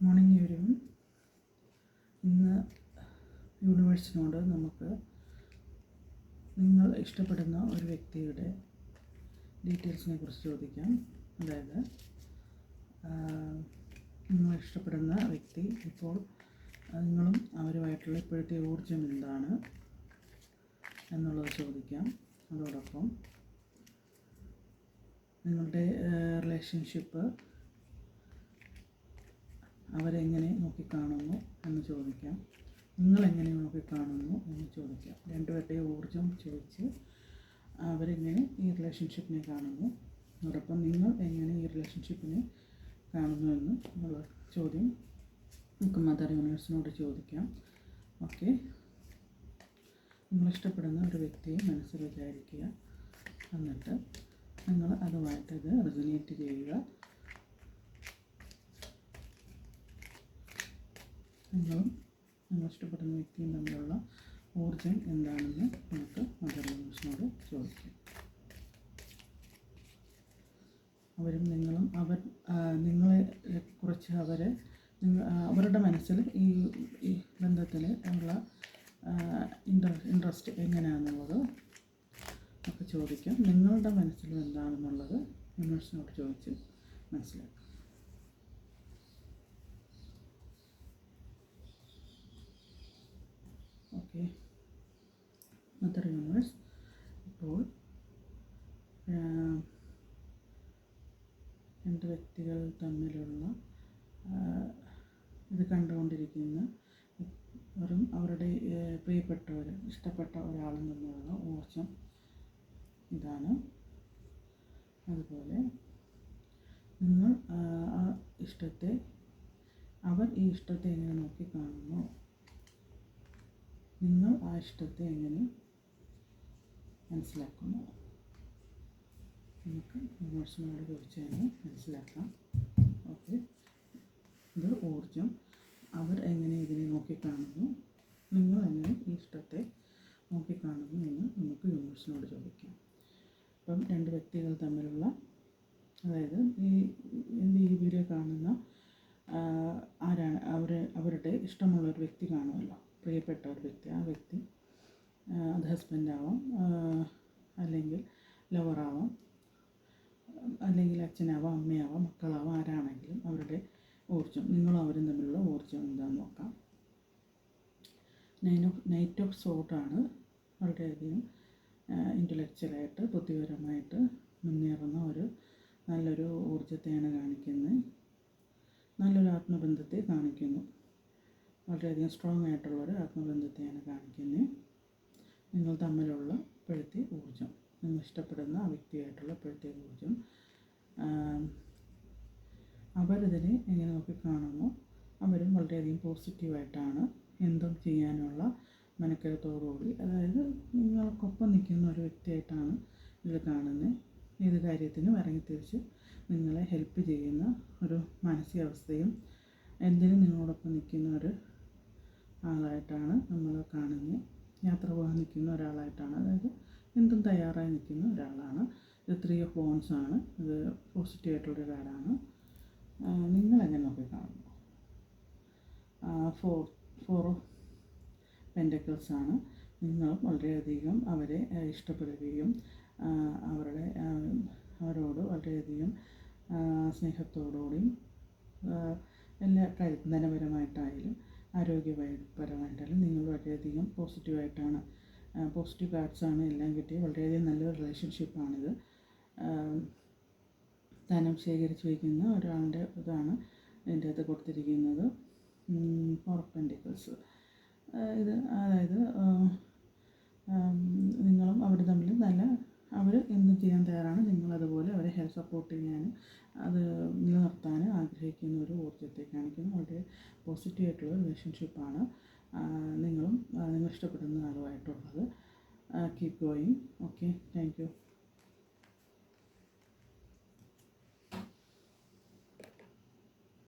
Morning everyone. ഇന്ന് യൂണിവേഴ്സിനോട് നമുക്ക് നിങ്ങൾ ഇഷ്ടപ്പെടുന്ന ഒരു വ്യക്തിയുടെ ഡീറ്റെയിൽസിനെ കുറിച്ച് ചോദിക്കാം. അതായത് നിങ്ങൾ ഇഷ്ടപ്പെടുന്ന വ്യക്തി ഇപ്പോൾ നിങ്ങളും അവരുമായിട്ടുള്ള ഇപ്പോഴത്തെ ഊർജ്ജം എന്താണ് എന്നുള്ളത് ചോദിക്കാം. അതോടൊപ്പം നിങ്ങളുടെ റിലേഷൻഷിപ്പ് അവരെങ്ങനെ നോക്കിക്കാണുന്നു എന്ന് ചോദിക്കാം. നിങ്ങളെങ്ങനെ നോക്കിക്കാണുന്നു എന്ന് ചോദിക്കാം. രണ്ടുപേരുടെയും ഊർജ്ജം ചോദിച്ച് അവരെങ്ങനെ ഈ റിലേഷൻഷിപ്പിനെ കാണുന്നു, അതോടൊപ്പം നിങ്ങൾ എങ്ങനെ ഈ റിലേഷൻഷിപ്പിനെ കാണുന്നു എന്നുള്ള ചോദ്യം നമുക്ക് മദർ യൂണിവേഴ്സിനോട് ചോദിക്കാം. ഓക്കെ, നിങ്ങളിഷ്ടപ്പെടുന്ന ഒരു വ്യക്തിയെ മനസ്സിൽ വിചാരിക്കുക. എന്നിട്ട് നിങ്ങൾ അതുമായിട്ട് ഇത് റെസൊനേറ്റ് ചെയ്യുക. നിങ്ങളിഷ്ടപ്പെടുന്ന വ്യക്തിയും തമ്മിലുള്ള ഊർജ്ജം എന്താണെന്ന് നമുക്ക് മദർ യൂണിവേഴ്സിനോട് ചോദിക്കാം. അവരും നിങ്ങളും നിങ്ങളെ കുറിച്ച് അവരുടെ മനസ്സിൽ ഈ ബന്ധത്തിൽ ഉള്ള ഇൻട്രസ്റ്റ് എങ്ങനെയാണെന്നുള്ളത് ഒക്കെ ചോദിക്കാം. നിങ്ങളുടെ മനസ്സിൽ എന്താണെന്നുള്ളത് യൂണിവേഴ്സിനോട് ചോദിച്ച് മനസ്സിലാക്കാം. ഓക്കെ, മദർ യൂണിവേഴ്സ് ഇപ്പോൾ രണ്ട് വ്യക്തികൾ തമ്മിലുള്ള ഇത് കണ്ടുകൊണ്ടിരിക്കുന്ന അവരുടെ പ്രിയപ്പെട്ടവർ, ഇഷ്ടപ്പെട്ട ഒരാളിൽ നിന്നുള്ള ഊർജ്ജം ഇതാണ്. അതുപോലെ നിങ്ങൾ അവർ ഈ ഇഷ്ടത്തെ എങ്ങനെ നോക്കിക്കാണുന്നു, നിങ്ങൾ ആ ഇഷ്ടത്തെ എങ്ങനെ മനസ്സിലാക്കുന്നു, നമുക്ക് യൂണിവേഴ്സിനോട് കുറിച്ച് തന്നെ മനസ്സിലാക്കാം. ഓക്കെ, ഇത് ഊർജ്ജം. അവർ എങ്ങനെ ഇതിനെ നോക്കിക്കാണുന്നു, നിങ്ങൾ എങ്ങനെ ഈ ഇഷ്ടത്തെ നോക്കിക്കാണുന്നു എന്ന് നമുക്ക് യൂണിവേഴ്സിനോട് ചോദിക്കാം. അപ്പം രണ്ട് വ്യക്തികൾ തമ്മിലുള്ള, അതായത് ഈ വീഡിയോ കാണുന്ന ആരാണ് അവരുടെ ഇഷ്ടമുള്ളൊരു വ്യക്തി കാണുമല്ലോ, പ്രിയപ്പെട്ട ഒരു വ്യക്തി. ആ വ്യക്തി അത് ഹസ്ബൻഡാവാം, അല്ലെങ്കിൽ ലവറാവാം, അല്ലെങ്കിൽ അച്ഛനാവാം, അമ്മയാവാം, മക്കളാവാം, ആരാണെങ്കിലും അവരുടെ ഊർജ്ജം, നിങ്ങളും അവരും തമ്മിലുള്ള ഊർജ്ജം എന്താണെന്ന് നോക്കാം. നൈറ്റ് ഓഫ് സോർഡാണ്. വളരെയധികം ഇൻ്റലക്ച്വലായിട്ട്, ബുദ്ധിപരമായിട്ട് മുന്നേറുന്ന നല്ലൊരു ഊർജ്ജത്തെയാണ് കാണിക്കുന്നത്. നല്ലൊരു ആത്മബന്ധത്തെ കാണിക്കുന്നു. വളരെയധികം സ്ട്രോങ് ആയിട്ടുള്ളൊരു ആത്മബന്ധത്തെയാണ് കാണിക്കുന്നത്. നിങ്ങൾ തമ്മിലുള്ള ഇപ്പോഴത്തെ ഊർജ്ജം, നിങ്ങൾ ഇഷ്ടപ്പെടുന്ന ആ വ്യക്തിയായിട്ടുള്ള ഇപ്പോഴത്തെ ഊർജ്ജം, അവരിതിനെ എങ്ങനെ നോക്കിക്കാണുന്നു. അവരും വളരെയധികം പോസിറ്റീവായിട്ടാണ് എന്തും ചെയ്യാനുള്ള മനക്കരുത്തോടുകൂടി, അതായത് നിങ്ങൾക്കൊപ്പം നിൽക്കുന്ന ഒരു വ്യക്തിയായിട്ടാണ് ഇത് കാണുന്നത്. ഏത് കാര്യത്തിനും ഇറങ്ങിത്തിരിച്ച് നിങ്ങളെ ഹെൽപ്പ് ചെയ്യുന്ന ഒരു മാനസികാവസ്ഥയും എന്തിനും നിങ്ങളോടൊപ്പം നിൽക്കുന്ന ഒരു ആളായിട്ടാണ് നമ്മൾ കാണുന്നത്. യാത്ര പോകാൻ നിൽക്കുന്ന ഒരാളായിട്ടാണ്, അതായത് എന്തും തയ്യാറായി നിൽക്കുന്ന ഒരാളാണ്. ഇത് 3 ഓഫ് വോൺസ് ആണ്. ഇത് പോസിറ്റീവായിട്ടുള്ളൊരു കാർഡാണ്. നിങ്ങളെങ്ങനെ നോക്കിക്കാണുന്നു? 4 ഓഫ് പെൻറ്റക്കിൾസ് ആണ്. നിങ്ങളും വളരെയധികം അവരെ ഇഷ്ടപ്പെടുകയും അവരോട് വളരെയധികം സ്നേഹത്തോടുകൂടിയും എല്ലാ കാര്യത്തിലും, ധനപരമായിട്ടായാലും ആരോഗ്യപരമായിട്ടായാലും നിങ്ങൾ വളരെയധികം പോസിറ്റീവായിട്ടാണ്. പോസിറ്റീവ് കാർഡ്സാണ് എല്ലാം കിട്ടിയത്. വളരെയധികം നല്ലൊരു റിലേഷൻഷിപ്പാണിത്. ധനം ശേഖരിച്ച് വയ്ക്കുന്ന ഒരാളുടെ ഇതാണ് ഇതിൻ്റെ അകത്ത് കൊടുത്തിരിക്കുന്നത്. 4 ഓഫ് പെൻറ്റക്കിൾസ്. ഇത് അതായത് നിങ്ങളും അവർ തമ്മിൽ അവർ എന്തും ചെയ്യാൻ തയ്യാറാണ്. നിങ്ങളതുപോലെ അവരെ സപ്പോർട്ട് ചെയ്യാനും അത് നിലനിർത്താനും ആഗ്രഹിക്കുന്ന ഒരു ഊർജ്ജത്തെ കാണിക്കുന്നു. വളരെ പോസിറ്റീവായിട്ടുള്ള റിലേഷൻഷിപ്പാണ് നിങ്ങൾ ഇഷ്ടപ്പെടുന്ന ആളുമായിട്ടുള്ളത്. Keep going. Okay, thank U.